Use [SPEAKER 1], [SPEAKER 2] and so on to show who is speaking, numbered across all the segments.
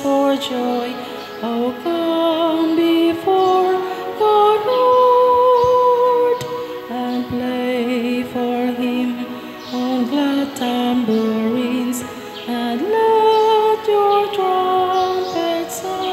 [SPEAKER 1] for joy. Oh, come before God, Lord, and play for Him on glad tambourines, and let your trumpets sound.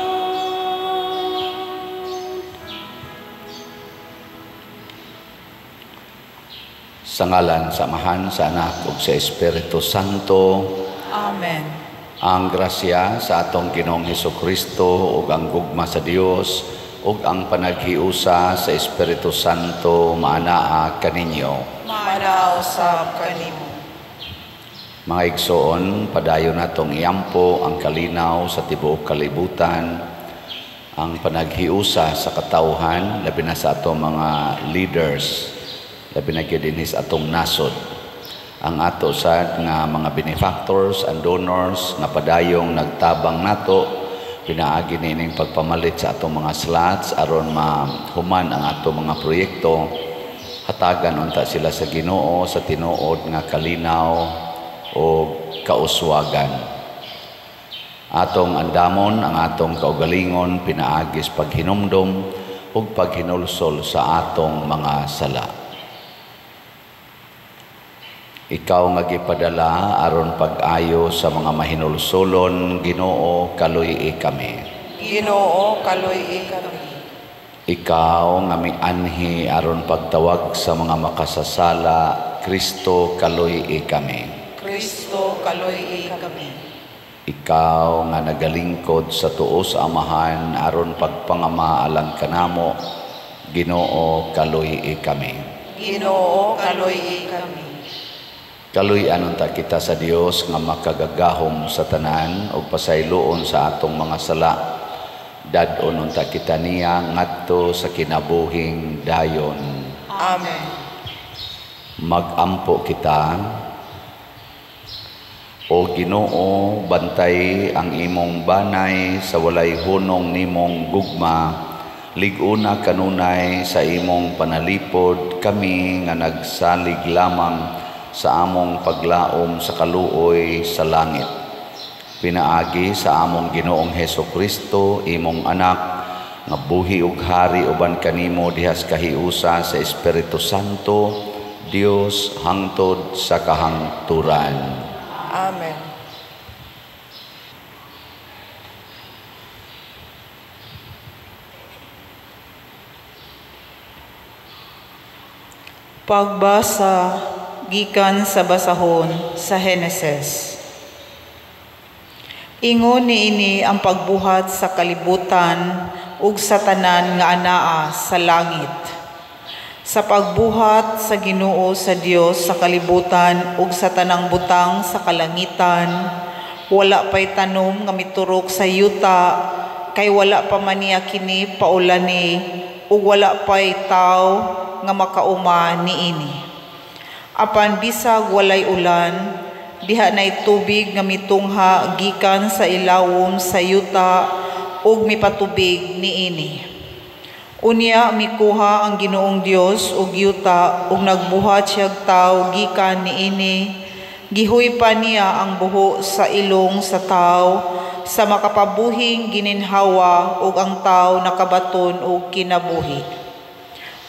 [SPEAKER 2] Sa ngalan, samahan, sa Anak, ug sa Espiritu Santo.
[SPEAKER 3] Amen.
[SPEAKER 2] Ang grasya sa atong Ginoong Hesukristo ug ang gugma sa Dios ug ang panaghiusa sa Espiritu Santo maanaa kaninyo.
[SPEAKER 3] Manausab kanimo.
[SPEAKER 2] Mga igsoon, padayon natong iampo ang kalinaw sa tibuok kalibutan, ang panaghiusa sa katawhan, labi na sa atong mga leaders, labi na gyud dinhi sa atong nasod. Ang ato sad nga mga benefactors and donors nga padayong nagtabang nato, pinaagi nining pagpamalit sa atong mga slots aron mahuman ang atong mga proyekto. Hatagan unta sila sa Ginoo sa tinuod nga kalinaw o kauswagan. Atong andamon ang atong kaugalingon pinaagis paghinumdom ug paghinulsol sa atong mga sala. Ikaw nga gipadala aron pag-ayo sa mga mahinulsolon, Ginoo, kaluy kami.
[SPEAKER 3] Ginoo, kaluy kami.
[SPEAKER 2] Ikaw nga mianhi aron pagtawag sa mga makasasala, Kristo, kaluy kami.
[SPEAKER 3] Kristo, kaluy kami.
[SPEAKER 2] Ikaw nga nagalingkod sa tuo sa Amahan aron pagpangama alang kanamo, Ginoo, kaluy kami.
[SPEAKER 3] Ginoo, kaluy kami.
[SPEAKER 2] Kaluy anunta kita sa Dios nga makagagahom sa tanan ug pasayloon sa atong mga sala. Dadon unta kita niya ngadto sa kinabuhing dayon.
[SPEAKER 3] Amen.
[SPEAKER 2] Magampo kita. O Ginoo, bantay ang imong banay sa walay hunong nimong gugma. Lig-una kanunay sa imong panalipod kami nga nagsalig lamang sa among paglaom sa kaluoy sa langit. Pinaagi sa among Ginoong Hesukristo, imong anak, nga buhi ug hari uban kanimo dihas kahiusa sa Espiritu Santo, Dios hangtod sa kahangturan.
[SPEAKER 3] Amen. Pagbasa gikan sa basahon sa Heneses. Ingon niini ang pagbuhat sa kalibutan ug sa tanan nga anaa sa langit. Sa pagbuhat sa Ginoo sa Dios sa kalibutan ug sa tanang butang sa kalangitan, wala pay tanom nga miturok sa yuta, kay wala pa man niya kini paulani ug wala pay tawo nga makauma niini. Apan bisag walay ulan, diha nay tubig nga mitungha gikan sa ilawom sa yuta ug mipatubig niini. Unya mikuha ang Ginoong Dios og yuta ug nagbuhat siyag tawo gikan niini. Gihuypa niya ang buho sa ilong sa tawo sa makapabuhing gininhawa ug ang tawo nakabaton og kinabuhi.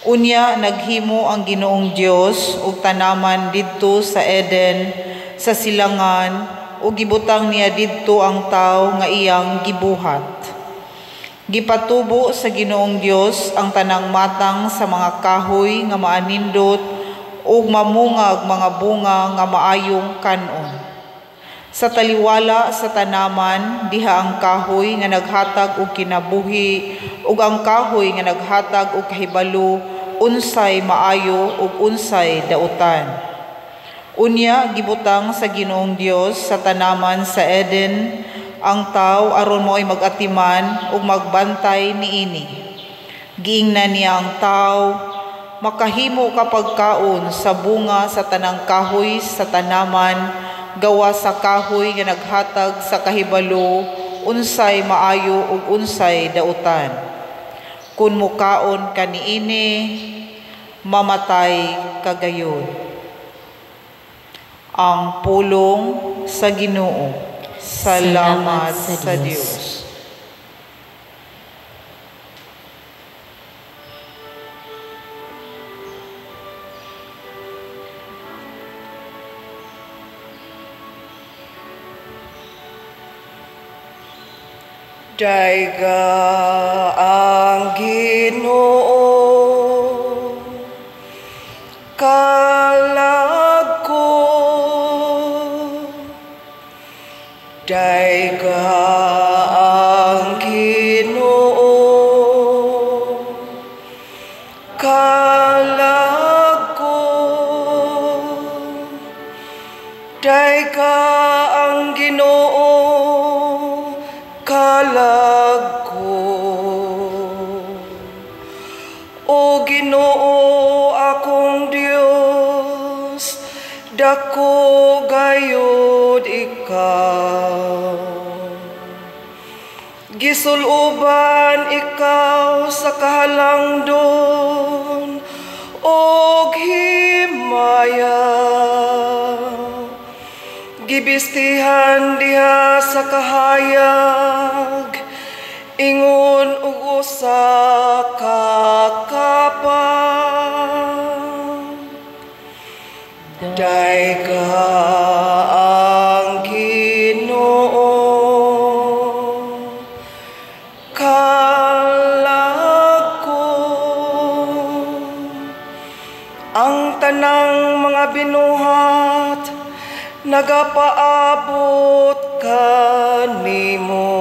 [SPEAKER 3] Unya naghimo ang Ginoong Dios og tanaman didto sa Eden sa silangan ug gibutang niya didto ang tawo nga iyang gibuhat. Gipatubo sa Ginoong Dios ang tanang matang sa mga kahoy nga maanindot ug mamungag mga bunga nga maayong kanon. Sa taliwala sa tanaman diha ang kahoy nga naghatag og kinabuhi ug ang kahoy nga naghatag og kahibalo unsay maayo ug unsay dautan. Unya gibutang sa Ginoong Dios sa tanaman sa Eden ang tawo aron mo'y magatiman ug magbantay niini. Giingnan niya ang tawo makahimo ka pagkaon sa bunga sa tanang kahoy sa tanaman gawa sa kahoy nga naghatag sa kahibalo unsay maayo ug unsay dautan. Kun mukaon ka niini, mamatay kagayon. Ang pulong sa Ginoo. Salamat sa Diyos.
[SPEAKER 4] Daiga ang Ginoo, kalag ko. Daiga ang Ginoo, kalag ko. Daiga ang Ginoo, kalag ko. O Ginoo akong Dios, dako gayud ikaw. Gisuluban ikaw sa kahalangdon og himaya. Gibistihan diha sa kahayag, ingon ug usa ka kapag. Daiga ang Ginoo, kalag ko. Ang tanang mga binuhat nagapaabot kanimo,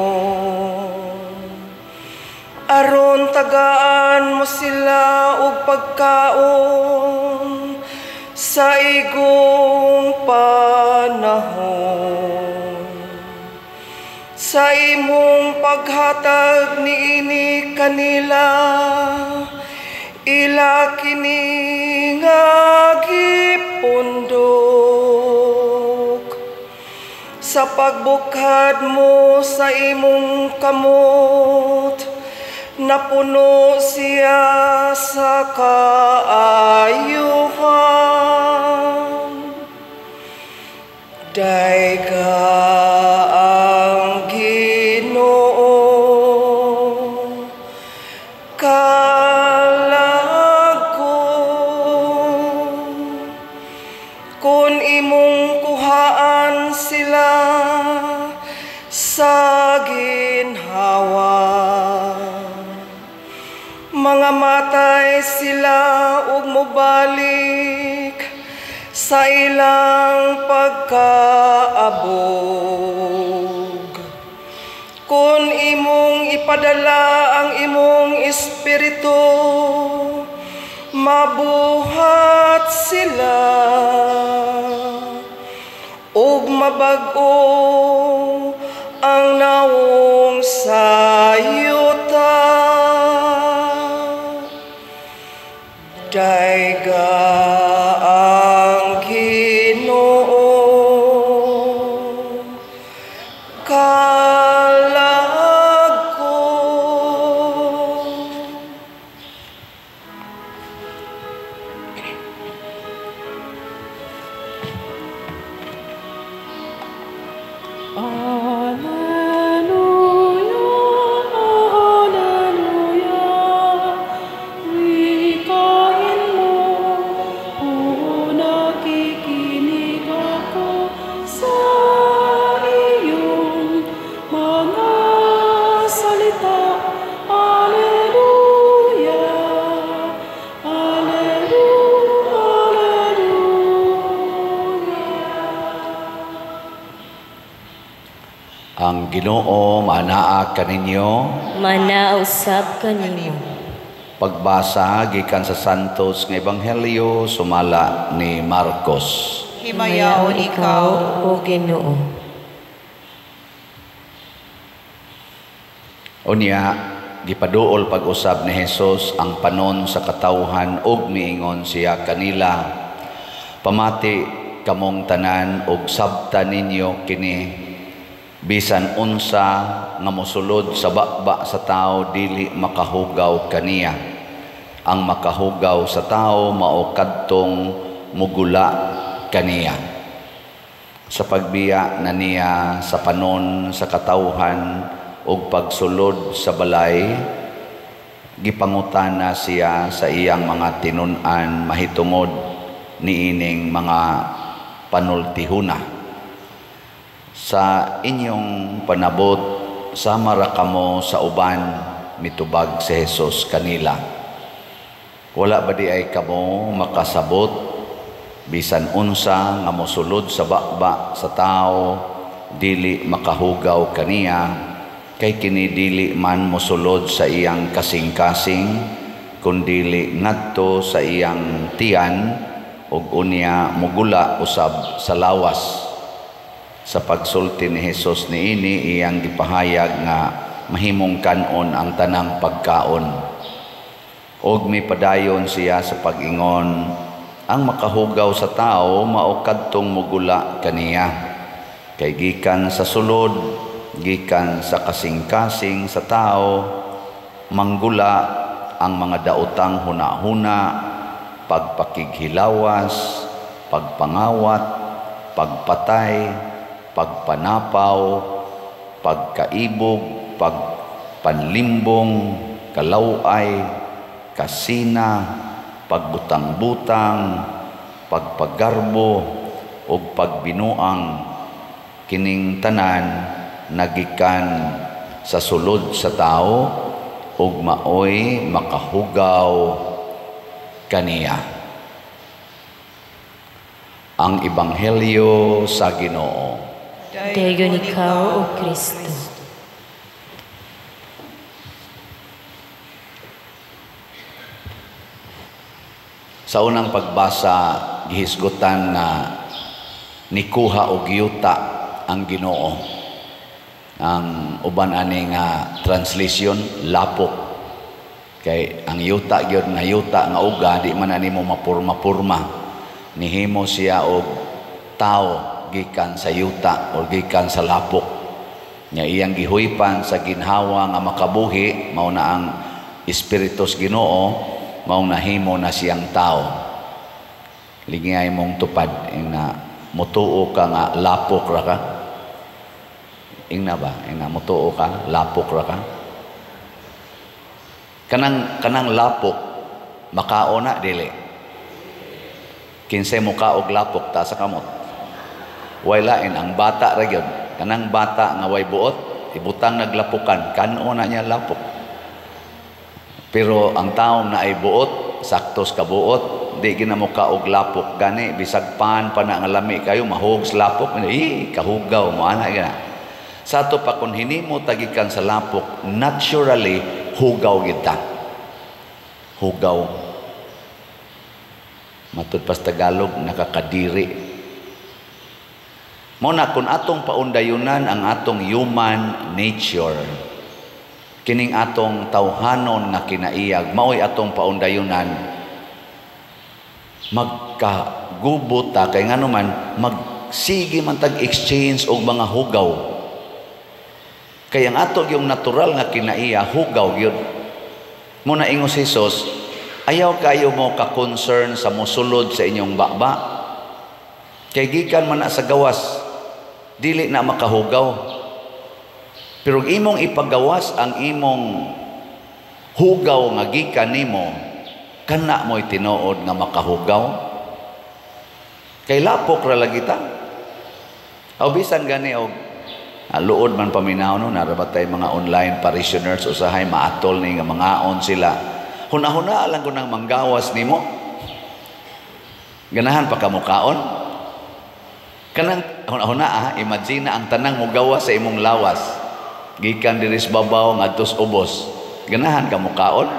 [SPEAKER 4] aron tagaan mo sila og pagkaon sa igong panahon. Sa imong paghatag niini kanila, ila kini nga gipundok. Sa pagbukad mo sa imong kamot, napuno siya sa kaayuhan. Daiga ang Ginoo, kalag ko. Kung imong kuhaan sila sa ginhawa, mga matay sila ug mobalik sa ilang pagkaabog. Kung imong ipadala ang imong espiritu, mabuhat sila ug mabag-o ang nawong sayuta. Daiga ang Ginoo, kalag ko.
[SPEAKER 2] Ang Ginoo manaa kaninyo.
[SPEAKER 5] Manausab kanimo.
[SPEAKER 2] Pagbasa gikan sa Santos nga Ebanghelyo sumala ni Marcos.
[SPEAKER 3] Himayaon ikaw,
[SPEAKER 5] o Ginoo.
[SPEAKER 2] Unya, gipaduol pag-usab ni Jesus ang panon sa katawhan ug miingon siya kanila, pamati kamong tanan ug sabta ninyo kini, bisan unsa nga mosulod sa bakba sa tao dili makahugaw kaniya. Ang makahugaw sa tao mao kadtong mugula kaniya. sa pagbiya na niya sa panon sa katawhan ug pagsulod sa balay, gipangutana siya sa iyang mga tinun-an mahitungod niining mga panultihuna. Sa inyong panabot, sama ra kamo sa uban, mitubag si Jesus kanila. Wala ba di ay kamo makasabot bisan unsa nga mosulod sa bakba sa tao, dili makahugaw kaniya, kay kini dili man mosulod sa iyang kasing-kasing, kundili ngadto sa iyang tiyan, ug unya mugula usab sa lawas. Sa pagsulti ni Jesus niini, iyang gipahayag nga mahimong kanon ang tanang pagkaon. Og mipadayon siya sa pag-ingon, ang makahugaw sa tao mao kadtong mugula kaniya, kay gikan sa sulod, gikan sa kasing-kasing sa tao, manggula ang mga daotang huna-huna, pagpakighilawas, pagpangawat, pagpatay, pagpanapaw, pagkaibog, pagpanlimbong, kalaway, kasina, pagbutang-butang, pagpagarbo, o pagbinuang, kining tanan nagikan sa sulod sa tao, ug maoy makahugaw kaniya. Ang Ebanghelyo sa Ginoo.
[SPEAKER 5] Dayon ikaw, O Kristo.
[SPEAKER 2] Sa unang pagbasa, gihisgutan na nikuha og yuta ang Ginoo. Ang uban ani nga translation, lapok. Kay ang yuta gyud nga yuta nga uga, di man ani mo mapurma-purma. Nihimo siya og tao gikan sa yuta o gikan sa lapok. Nya iyang gihuypan sa ginhawa nga makabuhi, mao na ang Espiritus Ginoo, mao nahimo na siyang tao. Ligay mong tupad ina mutuo ka nga lapok ra ka. Ingna ba? Ina mutuo ka, lapok ra ka. Kanang lapok makaona dili. Kinsay muka og lapok ta sa kamot. Way lain ang bata ra gyud. Kanang bata nga way buot, ibutang naglapukan, kanon na niya lapok. Pero ang taong na ay buot, saktos ka buot, di ginamuka og lapok gani, bisag pan pa na nga lami kayo mahug sa lapok, kahugaw mo ana gina. Sa ato pa kun hinimo tagikan sa lapok, naturally hugaw kita. Hugaw. Matud pas Tagalog, nakakadiri. Muna kung atong paundayunan ang atong human nature, kining atong tawhanon nga kinaiyag, maoy atong paundayunan, magkagubot ta, kay nga naman, magsige man tag-exchange og mga hugaw. Kaya ang atong yung natural nga kinaiya, hugaw yun. Muna ingos Jesus, ayaw kayo mo ka-concern sa musulod sa inyong bakba. Kay gikan man na sa gawas, dili na makahugaw. Pero imong ipagawas ang imong hugaw nga gikan nimo, kana mo'y tinuod nga makahugaw. Kay lapok ra lagi ta. Aw bisan gani og luod man paminaw no, narabatay mga online parishioners usahay maatol ni nga mangaon sila. Huna-huna lang ko nang manggawas nimo. Ganahan pa ka mukaon. Kanang huna-huna imagine ang tanang mo gawas sa imong lawas. Gikan diri sa babaw ngadto sa ubos. Ganahan ka mukaon.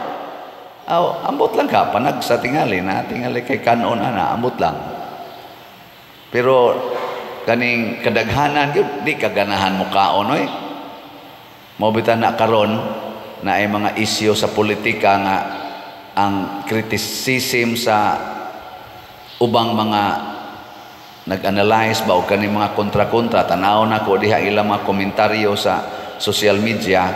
[SPEAKER 2] Aw, ambot lang ka panag sa tingali na tingali kay kanon ana, ambot lang. Pero kaning kadaghanan gyud di ka ganahan mukaon oy. Mobitan na karon na ay mga isyu sa politika nga ang criticism sa ubang mga nag-analyze ba o kaning mga kontra-kontra, tanaw na ko diha ilang mga komentaryo sa social media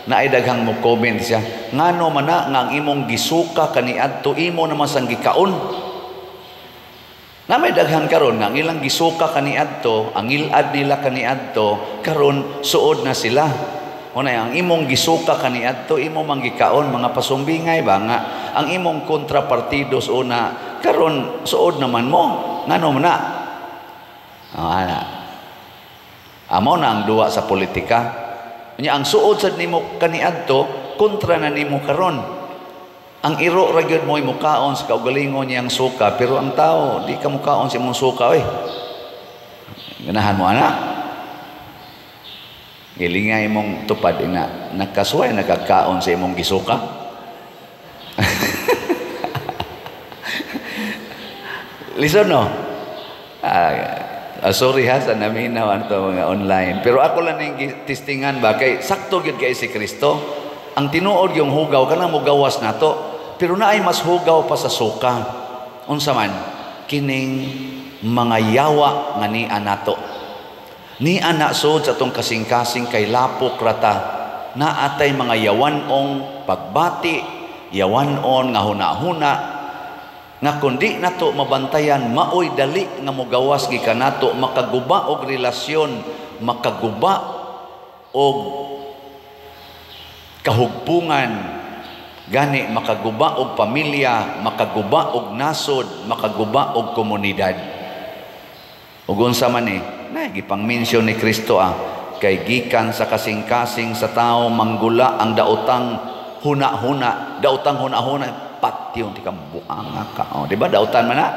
[SPEAKER 2] na ay daghang mo comment siya, ngano man na nga ang imong gisuka kaniadto imo naman sang gikaon. Na may daghan karon nga ang ilang gisuka kaniadto, ang ilad nila kaniadto, karon suod na sila. Unay ang imong gisuka kaniadto, imo manggikaon mga pasumbingay ba nga ang imong kontrapartidos una karon suod naman mo. Ngano man na? Ana. Amo na ang duwa sa politika. Nya ang suod sad nimo kaniadto, kontra na nimo karon. Ang iro ra gyud mo mukaon sa kaugalingon niyang suka, pero ang tao di ka mukaon sa imong suka oy. Ganahan mo ana. Ilingay mong tupad ina nakasuway nagkakaon sa imong gisuka. Listen no. Sorry ha sa naminaw to mga online. Pero ako lang ning testingan ba kay sakto gyud kay si Kristo. Ang tinuod yung hugaw kanang mogawas nato. Pero naay mas hugaw pa sa suka. Unsa man kining mga yawa nga ni anato. Ni anak sod sa itong kasing-kasing kay lapok rata na atay mga yawanong pagbati, yawanon nga huna-huna nga kundi nato mabantayan maoy dali nga mogawas gikan nato makaguba og relasyon, makaguba og kahugpungan, gani makaguba og pamilya, makaguba og nasod, makaguba og komunidad. Ug unsa man ni gipang-mention ni Kristo kay gikan sa kasing-kasing sa tao manggula ang daotang huna-huna, daotang huna-huna patyon ti kambuanga ka. Oh, di ba dautan man na?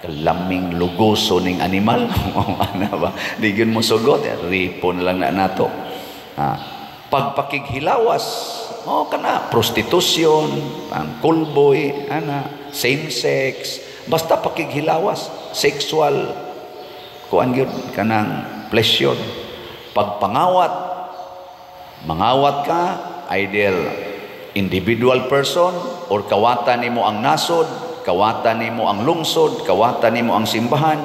[SPEAKER 2] Kalaming lugoso ning animal. Ano ba? Di gyud mo sugot, ripon lang na nato. Pagpakighilawas, kana prostitusyon, pangkulboy, same sex, basta pakighilawas, sexual kuan gyud kanang pleasure. Pagpangawat, mangawat ka either individual person or kawatan nimo ang nasod, kawatan nimo ang lungsod, kawatan nimo ang simbahan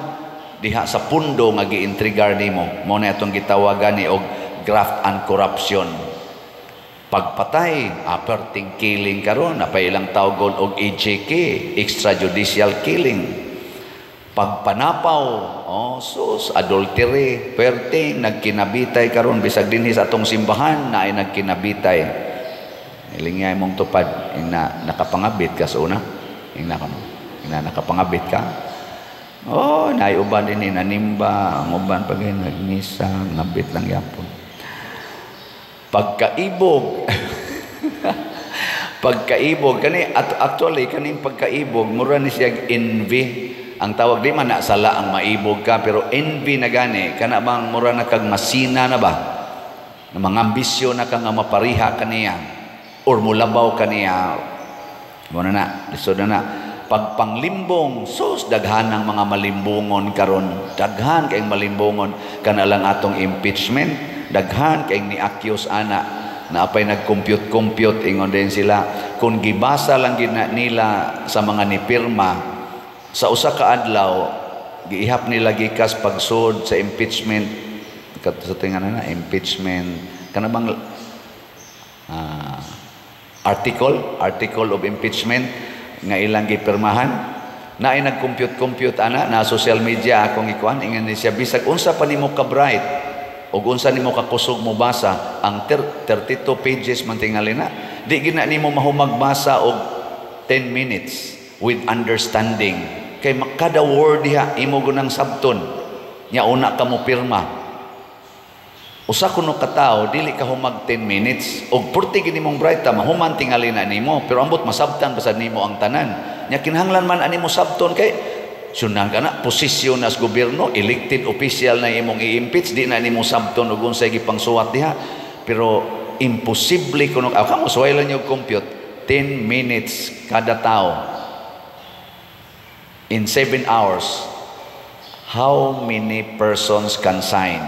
[SPEAKER 2] diha sa pundo nga giintrigar nimo. Mao na atong gitawagan ni og graft and corruption. Pagpatay, aperting killing karon, napay ilang tawgon og EJK, extrajudicial killing. Pagpanapaw, adultery, perting, nagkinabitay karon bisag dinhi sa atong simbahan na ay nagkinabitay. Ilingay mong tupad, ina nakapangabit ka sa una. Ina nakapangabit ka. Naay uban din nanimba, ang uban pag nagmisa, ngabit lang yapon. Pagkaibog. Pagkaibog kani actually kaning pagkaibog mura ni siya envy. Ang tawag di man na sala ang maibog ka, pero envy na gani kana bang mura na kag masina na ba na mga ambisyon na kang mapariha kaniya or mulabaw kaniya mo na lisod na pagpanglimbong sus daghan ng mga malimbongon karon, daghan kay malimbongon kana lang atong impeachment, daghan kay ni-accuse ana na apay nag-compute ingon din sila kung gibasa lang gid nila sa mga nipirma sa usa ka adlaw giihap nila gikas pagsud sa impeachment sa tingan na impeachment kana bang article of impeachment nga ilang gipirmahan na ay nag-compute ana na social media akong ikuan ingon ni siya bisag unsa pa nimo ka bright ug unsa nimo ka kusog mo basa ang 32 pages man tingali na di gina nimo mahumagbasa og 10 minutes with understanding. Kay kada word diha imo gunang sabton nya una ka mo pirma. Usa kuno ka tawo dili ka humag 10 minutes og 40 gini mong bright mahuman tingali na nimo pero ambot masabtan basad nimo ang tanan. Nya kinahanglan man ani mo sabton kay sunan kana posisyon as gobyerno, elected official na imong i-impeach, di na nimo sabton og unsay gipangsuwat diha. Pero imposible kuno kamo suway lang yung compute 10 minutes kada tao. In 7 hours, how many persons can sign?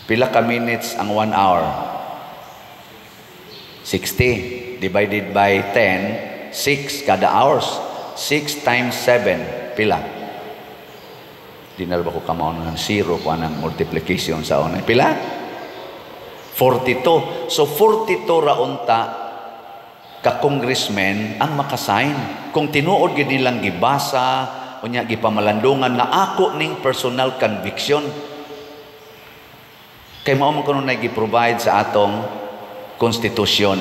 [SPEAKER 2] Pila ka minutes ang 1 hour? 60 divided by 10, 6 kada hours. 6 times 7, pila? Di na ba ko kamaon ng 0 kung anong multiplication sa una? Pila? 42. So 42 ra unta ka-congressmen ang makasign. Kung tinuod gid nilang gibasa unya gipamalandungan nga ako ning personal conviction, kay mao man kuno na gi-provide sa atong konstitusyon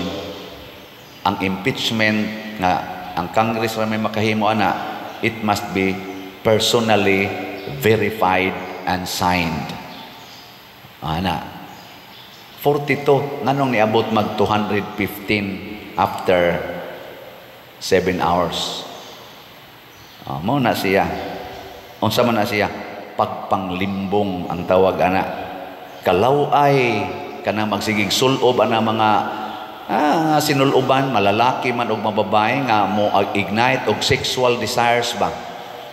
[SPEAKER 2] ang impeachment nga ang Congress ra may makahimo ana, it must be personally verified and signed. Ana 42 nganong niabot mag 215 after 7 hours. Mao na siya. Unsa man na siya? Pagpanglimbong ang tawag ana. Kalaway kana magsigig sulob ana mga sinuloban, malalaki man og mababae nga mo ignite og sexual desires ba.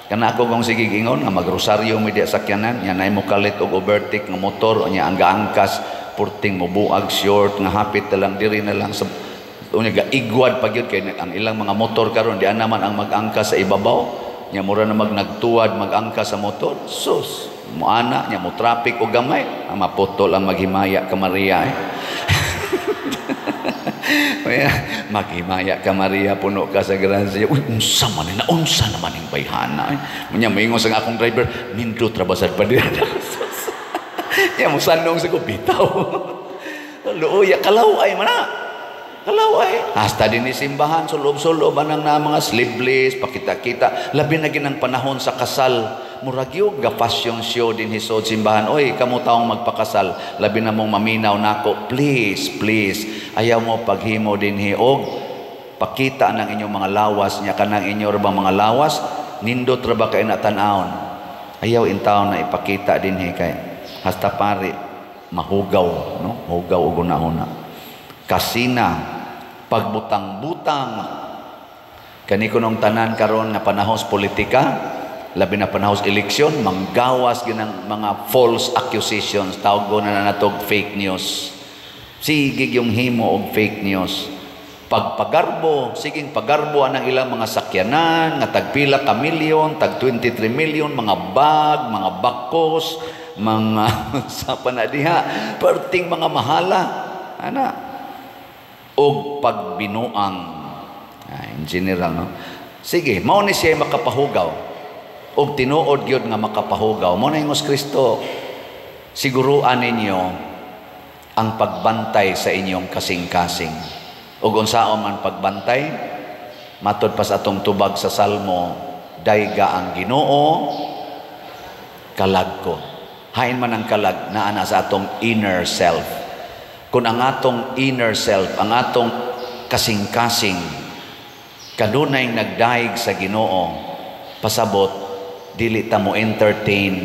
[SPEAKER 2] Kana ako kung sigig ingon nga magrosaryo mi di sakyanan, nya nay mo kalit og overtake nga motor nya ang gaangkas purting mo buag short nga hapit na lang diri na lang sa unya igwad pagyud kay ang ilang mga motor karon di naman ang mag-angkas sa ibabaw, nya mura na magtuwad mag-angkas sa motor. Sus, mo ana nya mo traffic og gamay, ang maputol ang maghimaya ka Maria. Maghimaya ka Maria, puno ka sa grasya. Uy, unsa man na, unsa naman yung bayhana. Munya moingon sa akong driver, nindot trabasad pa din. Ya mo sanong sa ko bitaw. Luoy kalaway man na. Kalaway. Hasta din ni simbahan sulob-sulob anang na mga sleeveless, pakita-kita. Labi na ginang panahon sa kasal. Murag yung ga-fashion show din hisod simbahan. Oy, kamo taong magpakasal, labi na mong maminaw nako. Please, please. Ayaw mo paghimo din hiog. Pakita ng inyong mga lawas niya kanang inyo ra mga lawas, nindot ra ba kay natanawon. Ayaw intaw na ipakita din kay hasta pare mahugaw, no? Hugaw og una-una. Kasina, pagbutang-butang. Kani kunong tanan karon nga panahon sa politika, labi na panahon eleksyon, manggawas ginang mga false accusations, tawag na natog fake news. Sigig yung himo og fake news. Pagpagarbo, siging pagarbo anang ilang mga sakyanan, nga tagpila ka milyon, tag 23 million, mga bag, mga bakos, mga sa panadiha, perting mga mahala, ana, og pagbinuang, in general, no? Sige, mao ni siya makapahugaw, og tinuod gyud nga makapahugaw, mao na ingos Kristo, siguruan ninyo ang pagbantay sa inyong kasing-kasing. Ug unsaon man pagbantay, matud pa sa atong tubag sa Salmo, dayga ang Ginoo, kalag ko. Hain man ang kalag na ana sa atong inner self. Kung ang atong inner self, ang atong kasing-kasing kanunay nagdaig sa Ginoo, pasabot dili ta mo entertain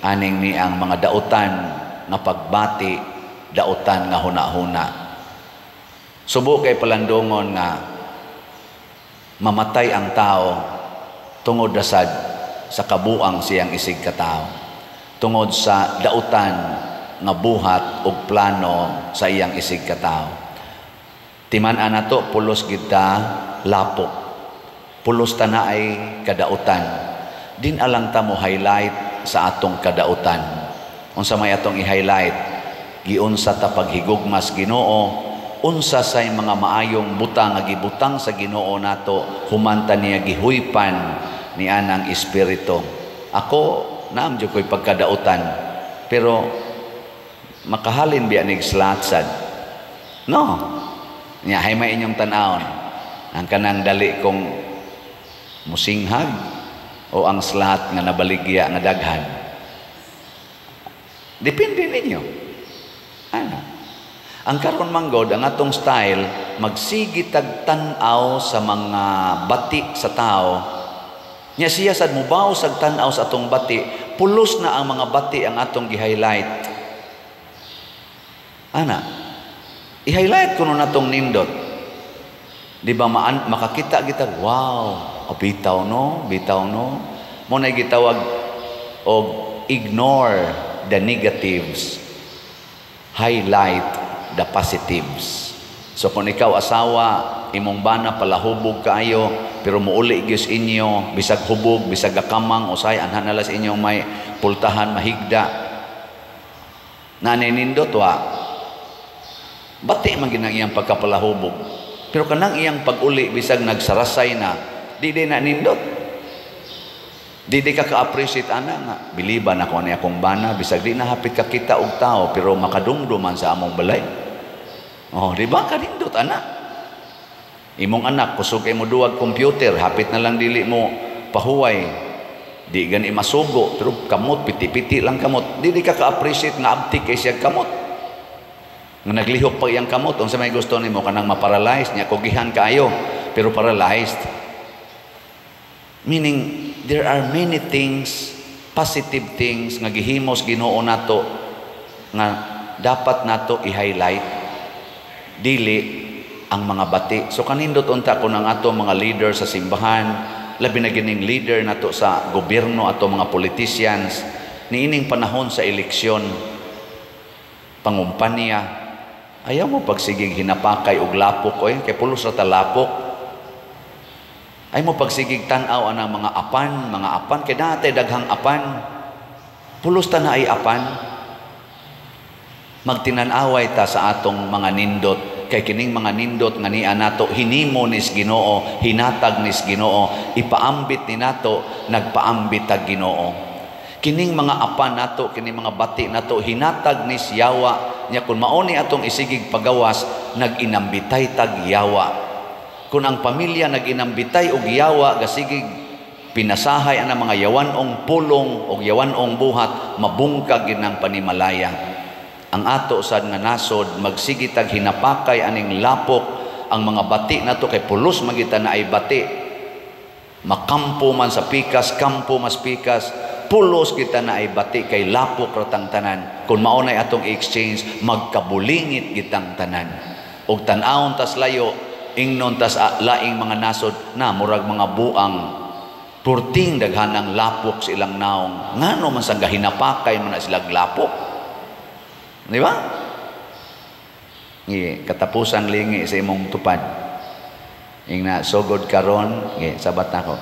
[SPEAKER 2] aning ni ang mga dautan nga pagbati, dautan nga huna-huna. Subo kay palandongon nga mamatay ang tao tungod dasad sa kabuang siyang isig katao, tungod sa dautan nga buhat ug plano sa iyang isig katao. Timan-an nato pulos kita lapok, pulos ta na ay kadautan. Din alang ta mo highlight sa atong kadautan. Unsa may atong i-highlight? Giunsa ta paghigugmas Ginoo, unsa say mga maayong butang nga gibutang sa Ginoo nato, humanta niya gihuypan ni anang espiritu. Ako naam jud ko'y pagkadautan, pero makahalin biya nig slatsad. No. Nya hay may inyong tan-awon ang kanang dali kong musinghag o ang slat nga nabaligya nga daghan. Depende ninyo. Ano? Ang karon manggod, ang atong style, magsigi tag-tan-aw sa mga bati sa tao. Nya siya sad mubaw sa tan-aw sa atong bati, pulos na ang mga bati ang atong gi-highlight. Ana, i-highlight kuno natong nindot. Di ba makakita kita, wow, bitaw no, bitaw no. Mo na gitawag og ignore the negatives, highlight the positives. So kung ikaw asawa, imong bana palahubog kaayo, pero muuli gyud inyo, bisag hubog, bisag gakamang, usay anhan nalas inyong may pultahan mahigda. Naninindot wa, bati man ginang iyang pagkapalahubog. Pero kanang iyang pag-uli bisag nagsarasay na, di na nindot. Di ka ka-appreciate ana nga. Biliban ako niya akong bana, bisag di na hapit ka kita og tao, pero makadumduman sa among balay. Oh, di ba kanindot ana? Imong anak, kusog kay mo duwag computer, hapit na lang dili mo pahuway. Di gani masugo, pero kamot, piti-piti lang kamot. Di ka ka-appreciate nga abtik kay siya kamot. Nga naglihok pa iyang kamot, kung sa may gusto nimo kanang maparalyze niya, kugihan kaayo, pero paralyzed. Meaning, there are many things, positive things, nga gihimos Ginoo nato, nga dapat nato i-highlight, dili ang mga bati. So kanindot unta ko ng ato mga leader sa simbahan, labi na gining leader nato sa gobyerno, ato mga politicians, niining panahon sa eleksyon, pangumpanya, ayaw mo pagsigig hinapakay og lapok, oy, kay pulos ra ta lapok. Ay mo pagsigig tan-aw anang mga apan, kay dati daghang apan. Pulos ta na ay apan. Magtinan-away ta sa atong mga nindot, kay kining mga nindot nga niya nato hinimo nis Ginoo, hinatag nis Ginoo, ipaambit ni nato, nagpaambit tag Ginoo. Kining mga apan nato, kining mga bati nato, hinatag ni Yawa niya. Kung mauni atong isigig pagawas, nag-inambitay tag Yawa. Kung ang pamilya nag-inambitay og Yawa, gasigig pinasahay ang mga yawanong pulong o yawanong buhat, mabungkag ginang panimalaya. Ang ato sad nga nasod, magsigitag hinapakay aning lapok, ang mga bati nato kay pulos magita na ay bati. Makampo man sa pikas, kampo mas pikas, pulos kita na ay bati kay lapok ratang tanan. Kung maunay atong exchange, magkabulingit gitang tanan. Og tan-awon tas layo, ingnon tas laing mga nasod na murag mga buang purting daghanang lapok sa ilang naong. Ngano man sa gahinapakay man na silang lapok. Di ba? Katapusan lingi sa imong tupad. Ing na sugod karon, sabat nako.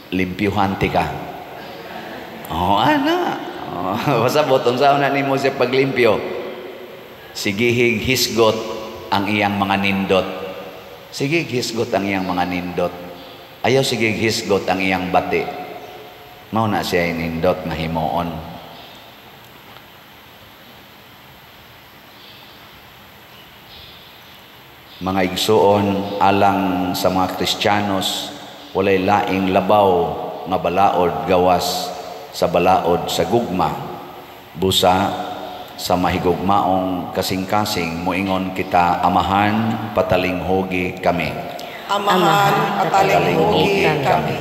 [SPEAKER 2] Limpyuhan ti ka. Oh, ana. Oh, pasabot unsa na nimo sa paglimpyo? Sigihig hisgot ang iyang mga nindot. Sige hisgot ang iyang mga nindot. Ayaw sige hisgot ang iyang bati. Mao na siya nindot nga himuon. Mga igsuon alang sa mga Kristiyanos, walay laing labaw nga balaod gawas sa balaod sa gugma. Busa sa mahigugmaong kasing-kasing moingon kita, amahan patalinghogi kami.
[SPEAKER 3] Amahan patalinghogi kami.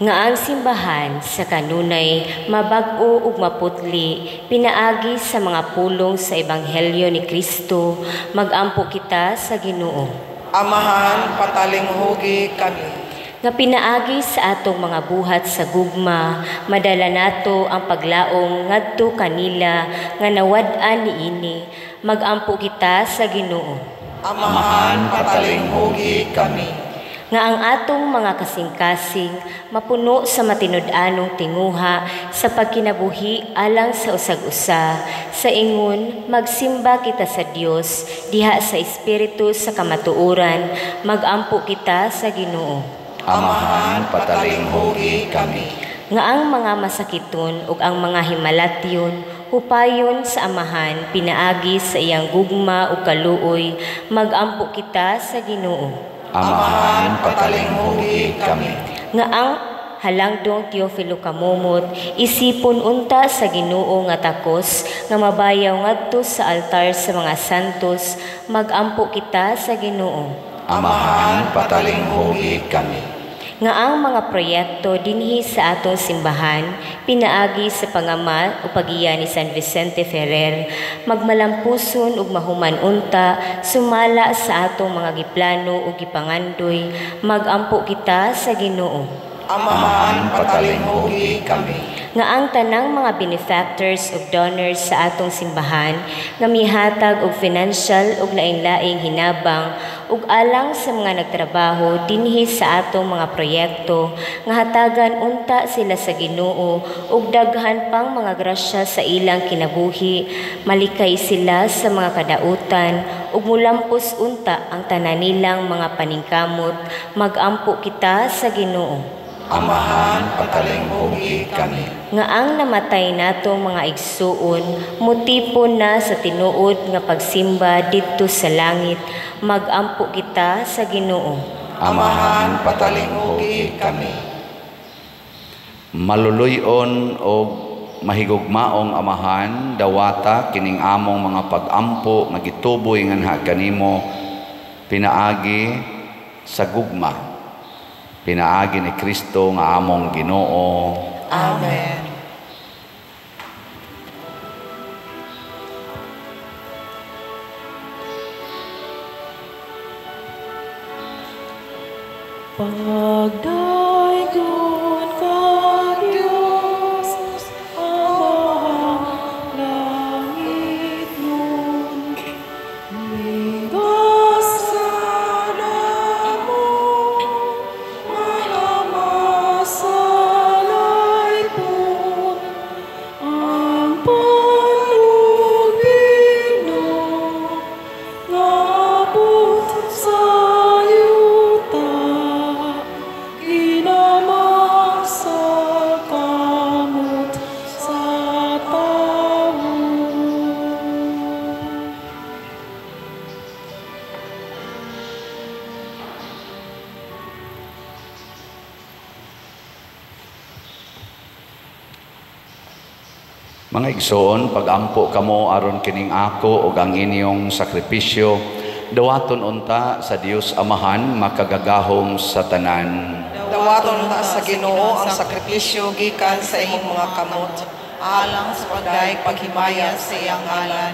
[SPEAKER 5] Nga ang simbahan sa kanunay mabag-o ug maputli pinaagi sa mga pulong sa ebanghelyo ni Kristo, magampo kita sa Ginoo.
[SPEAKER 3] Amahan patalinghogi kami.
[SPEAKER 5] Nga pinaagi sa atong mga buhat sa gugma, madala nato ang paglaong ngadto kanila nga nawad-an niini, magampo kita sa Ginoo.
[SPEAKER 3] Amahan patalinghogi kami.
[SPEAKER 5] Nga ang atong mga kasing-kasing mapuno sa matinud-anong tinguha sa pagkinabuhi alang sa usag-usa, sa ingon magsimba kita sa Dios diha sa espiritu sa kamatuoran, magampo kita sa Ginoo.
[SPEAKER 2] Amahan patalinghogi kami.
[SPEAKER 5] Nga ang mga masakiton ug ang mga himalatyon hupayon sa amahan pinaagi sa iyang gugma ug kaluoy, magampo kita sa Ginoo.
[SPEAKER 2] Amahan patalinghogi kami.
[SPEAKER 5] Nga ang halangdong Teofilo kamumot, isipon unta sa Ginoo nga takos, nga mabayaw ngadto sa altar sa mga santos, magampo kita sa Ginoo.
[SPEAKER 2] Amahan patalinghogi kami.
[SPEAKER 5] Nga ang mga proyekto dinhi sa atong simbahan, pinaagi sa pangamat o pagiya ni San Vicente Ferrer, magmalampuson ug mahuman unta, sumala sa atong mga giplano ug gipangandoy, magampo kita sa Ginoo.
[SPEAKER 3] Amahan patalinghogi kami.
[SPEAKER 5] nga ang tanang mga benefactors ug donors sa atong simbahan nga mihatag og financial ug laing-laing hinabang ug alang sa mga nagtrabaho dinhi sa atong mga proyekto nga hatagan unta sila sa Ginoo ug daghan pang mga grasya sa ilang kinabuhi, malikay sila sa mga kadautan ug mulampos unta ang tanan nilang mga paningkamot. Magampo kita sa Ginoo.
[SPEAKER 2] Amahan, patalinghugi kami.
[SPEAKER 5] Nga ang namatay natong mga igsuon, mutipon na sa tinuod nga pagsimba didto sa langit, magampo kita sa Ginoo.
[SPEAKER 2] Amahan, patalinghugi kami. Maluluyon o mahigugmaong Amahan, dawata kining among mga pag-ampo nga gituboy nganha kanimo pinaagi sa gugma. Pinaagi ni Kristo nga among Ginoo.
[SPEAKER 3] Amen.
[SPEAKER 1] Pagdaigod ka, Diyos, ang bahang langit nun. Ligas sana mo, mga masalay po, ang panlugin mo, ngabot sa yuta. Ginamang sa kamot sa tao.
[SPEAKER 2] Mga igsoon, pagampo kamo aron kining ako ug ang inyong sakripisyo, dawaton unta sa Dios Amahan makagagahom sa tanan.
[SPEAKER 4] Dawaton ta sa Ginoo ang sakripisyo gikan sa imong mga kamot,
[SPEAKER 3] Alang sa pagdaig paghimaya sa iyang ngalan,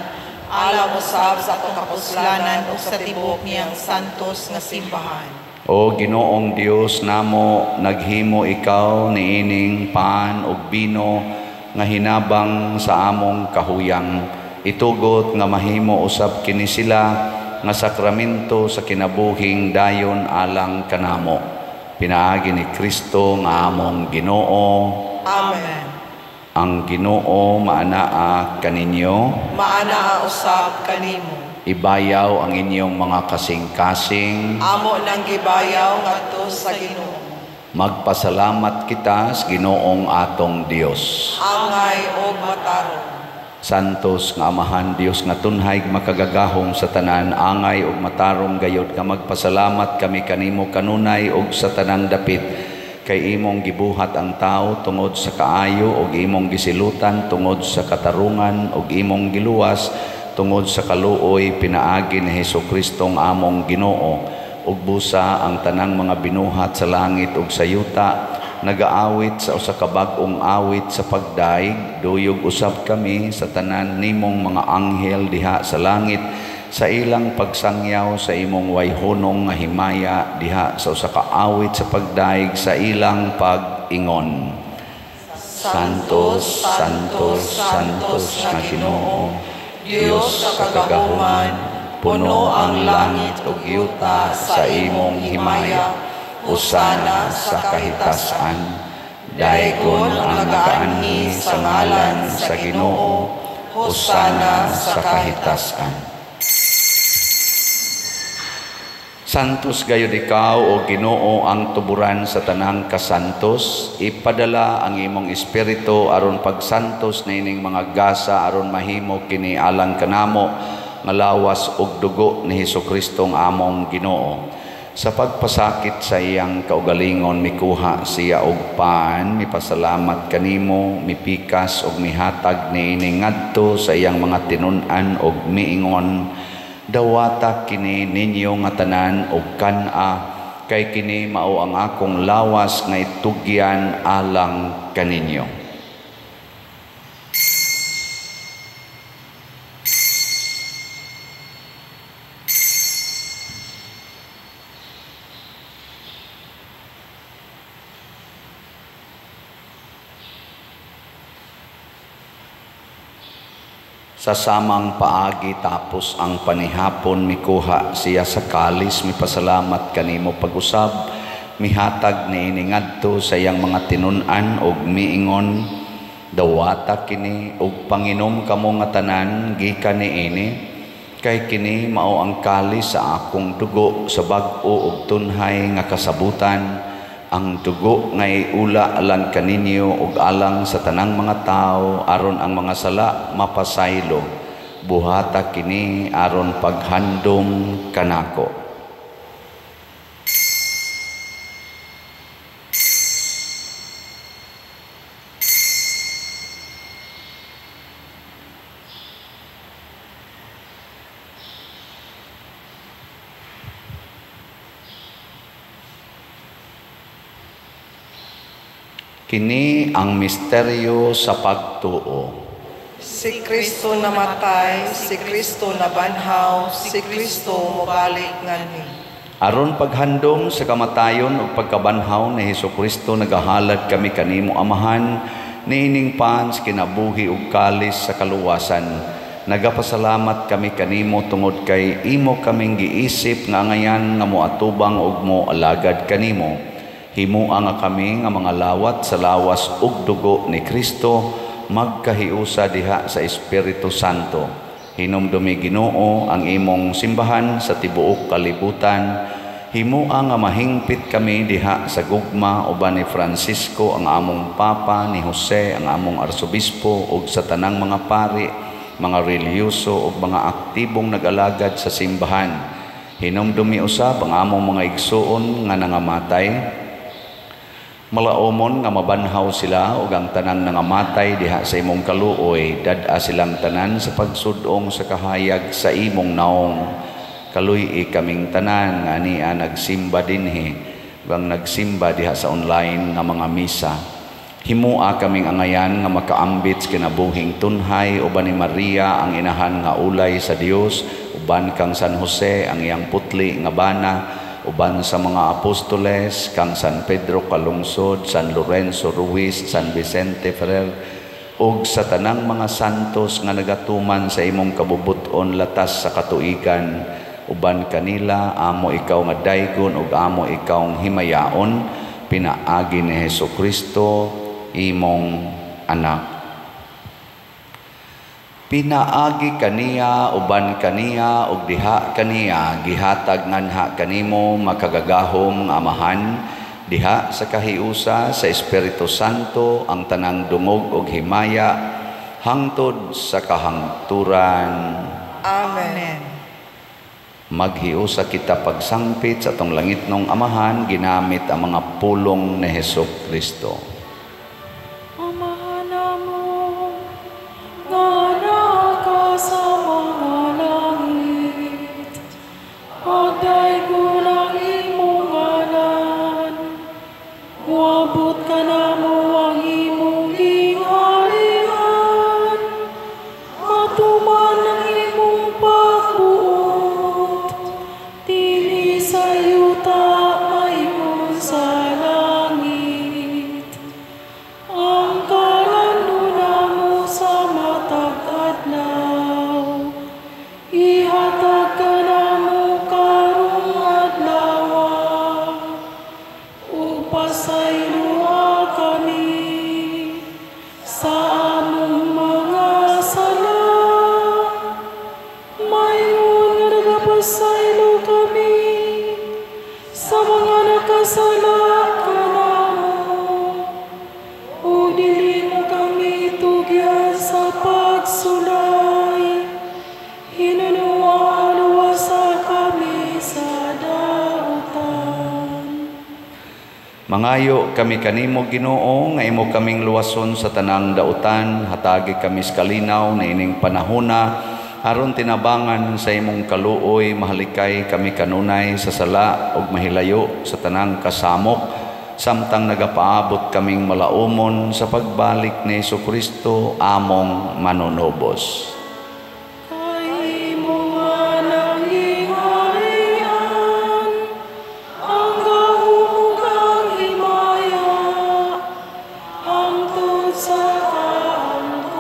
[SPEAKER 3] alam usab sa atong kapuslanan ug sa tibuok niyang santos nga simbahan.
[SPEAKER 2] O Ginoong Dios namo, naghimo ikaw niining pan ug bino nga hinabang sa among kahuyang. Itugot nga mahimo usab kini sila nga sakramento sa kinabuhing dayon alang kanamo. Pinaagi ni Kristo nga among Ginoo.
[SPEAKER 4] Amen.
[SPEAKER 2] Ang Ginoo maanaa kaninyo.
[SPEAKER 4] Maanaa usab kanimo.
[SPEAKER 2] Ibayaw ang inyong mga kasing-kasing.
[SPEAKER 4] Amo nang gibayaw ngadto sa Ginoo.
[SPEAKER 2] Magpasalamat kita sa Ginoong atong Dios.
[SPEAKER 4] Angay o matarong.
[SPEAKER 2] Santos nga Amahan Dios nga tunhay makagagahom sa tanan, angay ug matarong gayod nga magpasalamat kami kanimo kanunay ug sa tanang dapit kay imong gibuhat ang tao tungod sa kaayo ug imong gisilutan tungod sa katarungan ug imong giluwas tungod sa kaluoy. Pinaagi ni Hesukristo ang among Ginoo ug busa ang tanang mga binuhat sa langit ug sa yuta. Nagaawit sa usa ka bag-ong awit sa pagdaig, duyog usab kami sa tanan nimong mga anghel diha sa langit sa ilang pagsangyaw sa imong wayhonong nga himaya diha sa usa ka awit sa pagdaig sa ilang pag-ingon. Santos, Santos, Santos nga Ginoo, Dios sa kagahuman, puno ang langit ug yuta sa imong himaya. Usana sa kahitasan, daygon ang nagaanhi sa ngalan sa Ginoo. Usana sa kahitasan. Santos gayud ikaw o Ginoo ang tuburan sa tanang kasantos. Ipadala ang imong espiritu aron pagsantos na ining mga gasa aron mahimo kini alang kanamo nga lawas ug dugo ni Hesukristo ang among Ginoo. Sa pagpasakit sa iyang kaugalingon mikuha siya og pan, mipasalamat kanimo, mipikas og mihatag niini ngadto sa iyang mga tinun-an og miingon, dawata kini ninyo nga tanan og kan-a, kay kini mao ang akong lawas nga itugyan alang kaninyo. Sa samang paagi tapos ang panihapon mikuha siya sa kalis, mipasalamat kanimo pag-usab, mihatag ni iningadto sa iyang mga tinun-an og miingon, dawata kini og panginom kamo nga tanan gikan niini, kay kini mao ang kalis sa akong dugo sa bag-o ug tunhay nga kasabutan. Ang dugo nga iula alang kaninyo ug alang sa tanang mga tao aron ang mga sala mapasaylo. Buhata kini aron paghandom kanako. Kini ang misteryo sa pagtuo.
[SPEAKER 4] Si Kristo namatay, si Kristo nabanhaw, si Kristo mobalik nganhi.
[SPEAKER 2] Aron paghandom sa kamatayon ug pagkabanhaw ni Hesukristo nagahalad kami kanimo Amahan, niining pans kinabuhi ug kalis sa kaluwasan. Nagapasalamat kami kanimo tungod kay imo kaming giisip nga ngayan nga moatubang ug moalagad kanimo. Himuang nga kami nga mga lawat sa lawas ug dugo ni Kristo magkahiusa diha sa Espiritu Santo. Hinumdumi Ginoo ang imong simbahan sa tibuok kalibutan. Himuang nga mahingpit kami diha sa gugma uban ni Francisco ang among Papa, ni Jose ang among Arsobispo ug sa tanang mga pari, mga relihiyoso ug mga aktibong nag-alagad sa simbahan. Hinumdumi usab ang among mga igsoon nga nangamatay. Malaomon nga mabanhaw sila ug ang tanang nangamatay diha sa imong kaluoy, dad-a silang tanan sa pagsudong sa kahayag sa imong naong. Kaluy kaming tanan nga ania nagsimba dinhi, bang nagsimba diha sa online nga mga misa. Himua kaming angayan nga makaambit kinabuhing tunhay uban ni Maria ang inahan nga ulay sa Dios, uban kang San Jose ang iyang putli nga bana, uban sa mga apostoles kang San Pedro Kalungsod, San Lorenzo Ruiz, San Vicente Ferrer ug sa tanang mga santos nga nagatuman sa imong kabubuton latas sa katuigan. Uban kanila amo ikaw nga daygon ug amo ikaw himayaon, pinaagi ni Hesukristo imong anak. Pinaagi kaniya uban kaniya ug diha kaniya gihatag nganha kanimo makagagahom Amahan, diha sa kahiusa sa Espiritu Santo ang tanang dungog ug himaya hangtod sa kahangturan.
[SPEAKER 4] Amen.
[SPEAKER 2] Maghiusa kita pagsangpit sa atong langitnong Amahan ginamit ang mga pulong ni Hesukristo.
[SPEAKER 1] Amahan namo nga naka sa mga langit, pagdaygon ang imong ngalan, muabot ka namo ang imong gingharian, matuman ang imong pagbuot, dili sa yuta mayroon sa langit. Ang kalanuna mo sa matag adlaw, ihatag ka namo karong adlaw, upasayloa kami sa among mga sala, mayroon nga nagapasaylo kami sa mga nakasala kanamo. O dili mo kami tugyan sa pagsulay, hinunuwa-luwasa kami sa dautan.
[SPEAKER 2] Mangayo kami kanimo Ginoo nga imo kaming luwason sa tanang dautan, hatagi kami sa kalinaw na ining panahona aron tinabangan sa imong kaluoy, mahalikay kami kanunay sa sala ug mahilayo sa tanang kasamok, samtang nagapaabot kaming malaumon sa pagbalik ni Hesukristo among manunubos.
[SPEAKER 1] Kay mo nga nangingharian, ang kahulugang himaya, hangtod sa kaangkuran.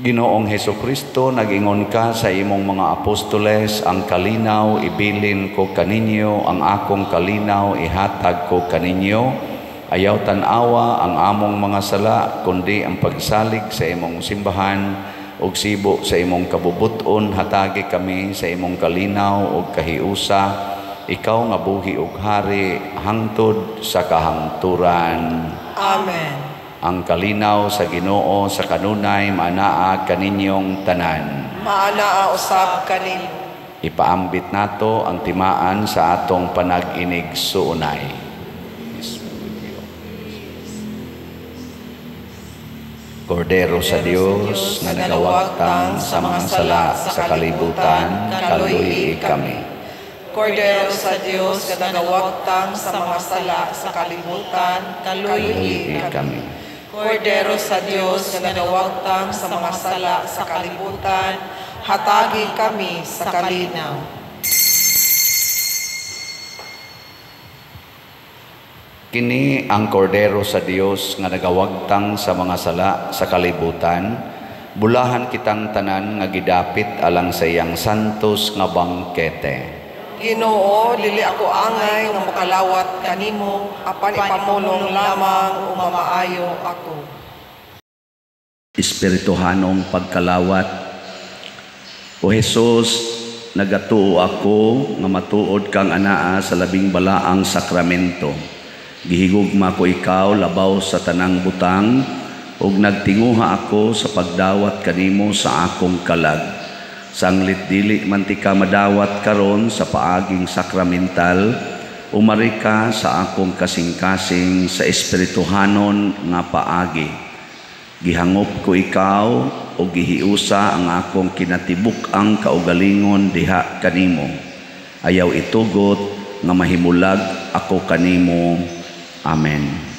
[SPEAKER 2] Ginoong Hesukristo, nag-ingon ka sa imong mga apostoles, ang kalinaw ibilin ko kaninyo, ang akong kalinaw ihatag ko kaninyo. Ayaw tanawa ang among mga sala, kundi ang pagsalig sa imong simbahan, ug sibo sa imong kabubuton, hatagi kami sa imong kalinaw ug kahiusa. Ikaw nga buhi ug hari, hangtod sa kahangturan.
[SPEAKER 4] Amen.
[SPEAKER 2] Ang kalinaw sa Ginoo sa kanunay maanaa kaninyong tanan.
[SPEAKER 4] Maanaa usab kanimo.
[SPEAKER 2] Ipaambit nato ang timaan sa atong panag-inig suunay. Kordero sa Dios nga nagawagtang sa mga sala sa kalibutan, kaluyi kami.
[SPEAKER 4] Kordero sa Dios nga nagawagtang sa mga sala sa kalibutan, kaluyi kami. Kordero sa Dios nga nagawagtang sa mga sala sa kalibutan, hatagi kami sa kalinaw.
[SPEAKER 2] Kini ang kordero sa Dios nga nagawagtang sa mga sala sa kalibutan, bulahan kitang tanan nga gidapit alang sa iyang santos nga bangkete.
[SPEAKER 4] Ginoo, dili ako angay nga makalawat kanimo, apan ipamulong lamang o mamaayo ako.
[SPEAKER 2] Espirituhanong pagkalawat. O Jesus, nagatuo ako nga matuod kang anaa sa labing balaang sakramento. Gihigugma ko ikaw labaw sa tanang butang, ug nagtinguha ako sa pagdawat kanimo sa akong kalag. Sanglit dili man ti ka madawat karon sa paaging sakramental, umari ka sa akong kasing-kasing sa espirituhanon nga paagi. Gihangop ko ikaw o gihiusa ang akong kinatibuk ang kaugalingon diha kanimo. Ayaw itugot nga mahimulag ako kanimo. Amen.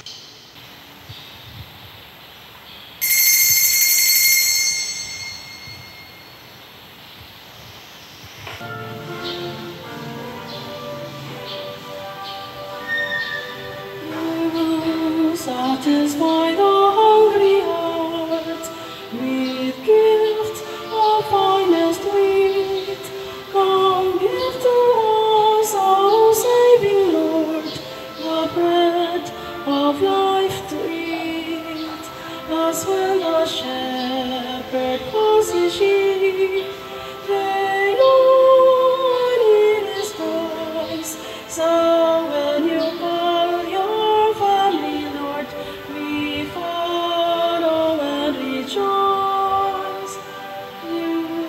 [SPEAKER 1] Satisfy the hungry heart with gifts of finest wheat. Come give to us, O saving Lord, the bread of life to eat. As when the shepherd calls his sheep, they know his voice. So when you call your family, Lord, we follow and rejoice. You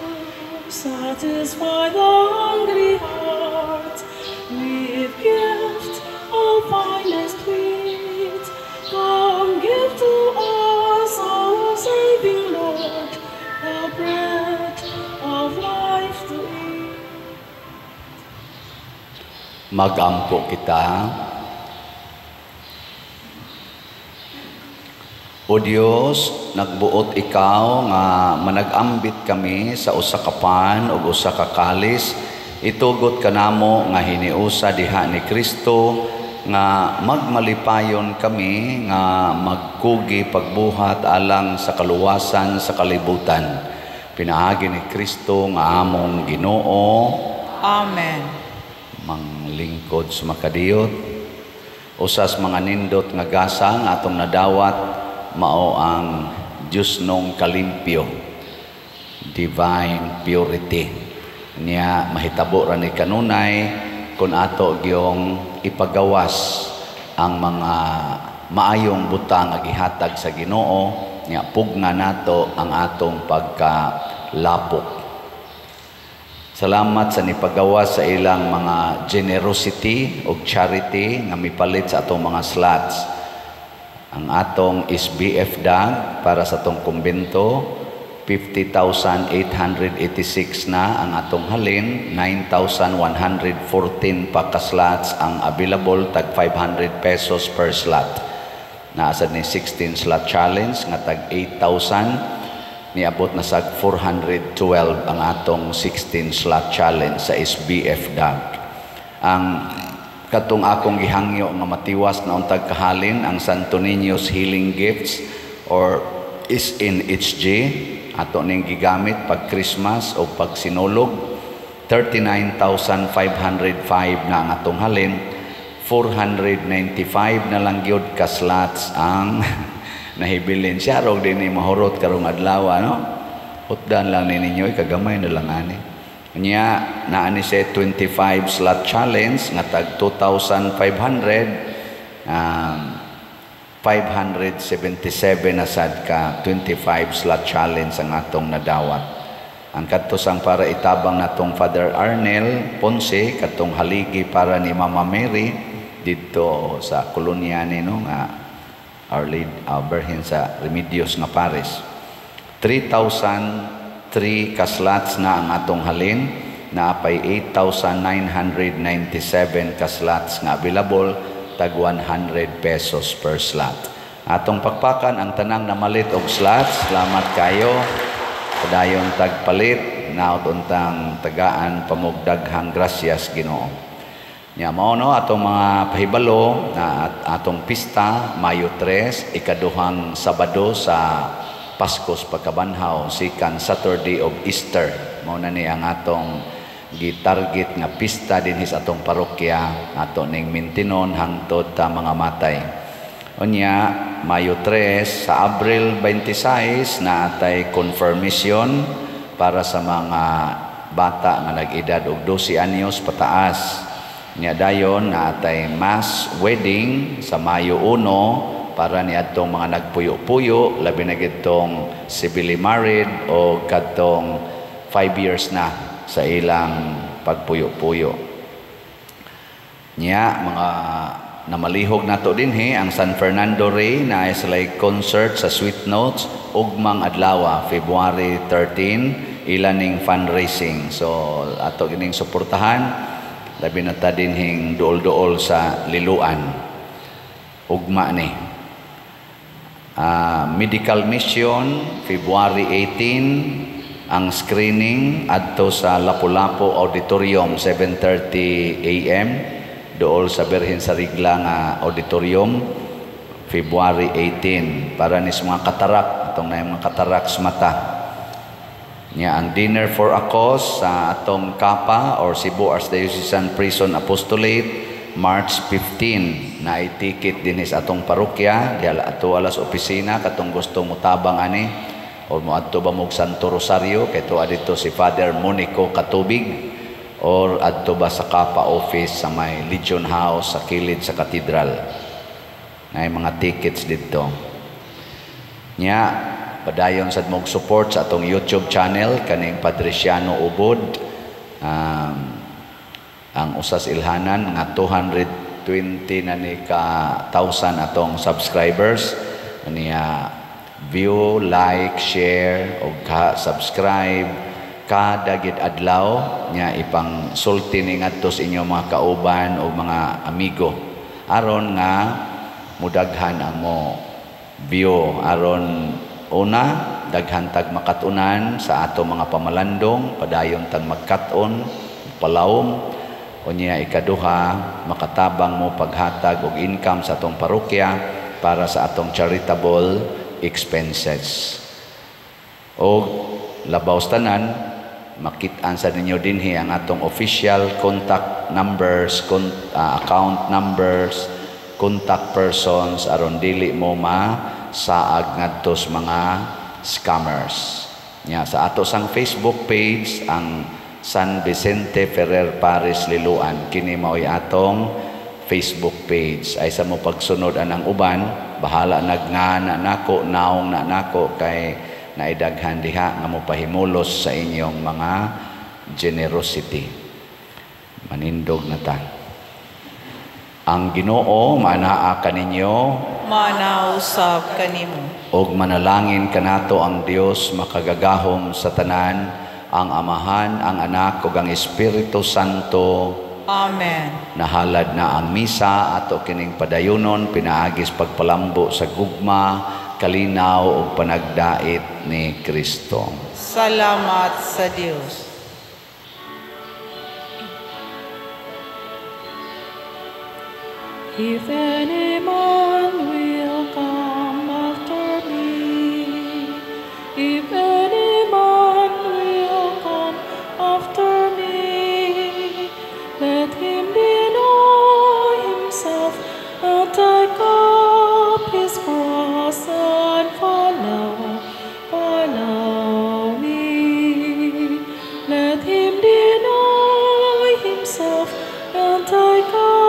[SPEAKER 1] satisfy the hungry heart with gift of finest wheat. Come give to us, O saving Lord, the bread of life to eat.
[SPEAKER 2] Magampo kita. O Dios, nagbuot ikaw nga managambit kami sa usa ka pan ug usa ka kalis, itugot kanamo nga hiniusa diha ni Kristo nga magmalipayon kami nga magkugi pagbuhat alang sa kaluwasan sa kalibutan. Pinaagi ni Kristo nga among Ginoo.
[SPEAKER 3] Amen.
[SPEAKER 2] Manglingkod sa makadiyot. Usas mga nindot nga gasa nga atong nadawat, mao ang Diyos nung kalimpyo, divine purity. Niya mahitabo ra ni kanunay kung ato gyong ipagawas ang mga maayong butang nga gihatag sa Ginoo, niya pugna nato ang atong pagkalapok. Salamat sa nipagawas sa ilang mga generosity o charity nga mipalit sa atong mga slots. Ang atong SBF DAG para sa atong kumbento, 50,886 na ang atong halin, 9,114 pa ka slots ang available, tag 500 pesos per slot. Naasad ni 16 slot challenge nga tag 8,000. Niabot na sa 412 ang atong 16 slot challenge sa SBF DAG. Ang katong akong gihangyo nga matiwas na untag kahalin ang Santo Niño's Healing Gifts or SNHG, ato ning gigamit pag Christmas o pag sinulog. 39,505 na ang atong halin. 495 na lang gyud ka slots ang nahibilin. Siya rog din ni mahurot karong adlaw, no? Hutdan lang ni ninyo, kagamay na lang ani. Nya naani siya 25 slot challenge nga tag 2,500, 577 na sad ka 25 slot challenge ang atong nadawat. Ang katosang para itabang natong Father Arnel Ponce katong haligi para ni Mama Mary dito sa kolonya ni no nga Our Lady Berhin sa Remedios nga Paris. 3,003 ka slots na ang atong halin, naapay 8,997 ka slots nga available, tag 100 pesos per slot. Atong pakpakan ang tanang namalit og slots. Salamat kayo. Padayon tagpalit, naot untang tagaan pamugdaghang grasyas Ginoo. Nya mao no atong mga pahibalo na atong pista Mayo 3, ikaduhang Sabado sa Paskos pagkabanhaw, sikan Saturday of Easter. Mao na ni ang atong gitarget nga pista dinhi sa atong parokya, ato ning mintinon hangtod ta mga matay. Unya Mayo 3 sa Abril 26 na atay confirmation para sa mga bata nga nag-edad og 12 anyos pataas. Nya dayon na atay mass wedding sa Mayo 1 para ni atong mga nagpuyo-puyo, labi na gitong civilly married o kadtong 5 years na sa ilang pagpuyo-puyo. Nya mga namalihog nato dinhi ang San Fernando Rey na islay concert sa Sweet Notes ugmang adlaw February 13 ilaning fundraising. So ato gining suportahan labi na ta dinhing duol-duol sa Liluan ugma ni. Medical Mission February 18 ang screening adto sa Lapu-Lapu Auditorium 7:30 AM dool sa Berhin sa Rigla nga auditorium February 18 para ni mga katarak atong na mga katarak sa mata. Nya ang dinner for a cause sa atong Kapa or Cebu Archdiocesan Prison Apostolate March 15 na i-ticket din sa atong parokya dial ato alas opisina katong gusto mo tabang ani o mo adto ba mog Santo Rosario kay tuwa dito si Father Monico Katubig or adto ba sa Kapa office sa may Legion House sa kilid sa katedral. Nay mga tickets dito. Nya padayon sad mog support sa atong YouTube channel kaning Patriciano Ubod. Ang usas ilhanan nga 220 na ni ka 1,000 atong subscribers niya view, like, share o subscribe kada gid adlaw nya ipang sulti ni ngadto sa inyo mga kauban o mga amigo aron nga mudaghan ang mo view aron una daghan tag makatunan sa ato mga pamalandong padayon tag magkat-on palawom. Unya ikaduha, makatabang mo paghatag og income sa atong parokya para sa atong charitable expenses. O labaw tanan, makit-an sa ninyo dinhi ang atong official contact numbers, account numbers, contact persons aron dili mo saag ngadto sa mga scammers. Nya sa ato sang Facebook page ang San Vicente Ferrer Paris Liluan kini mao'y atong Facebook page. Ay sa mo pagsunod anang uban bahala nagnana nako naong na nako kay naidaghan diha nga mo pahimulos sa inyong mga generosity. Manindog na ta. Ang Ginoo manaa kaninyo,
[SPEAKER 3] manausab kanimo.
[SPEAKER 2] og manalangin kanato ang Dios makagagahom sa tanan, ang Amahan, ang Anak ug ang Espiritu Santo.
[SPEAKER 3] Amen.
[SPEAKER 2] Nahalad na ang misa ato kining padayunon pinaagis pagpalambo sa gugma, kalinaw ug panagdait ni Kristo.
[SPEAKER 3] Salamat sa Dios.
[SPEAKER 1] If any man will come after me, if any ikaw.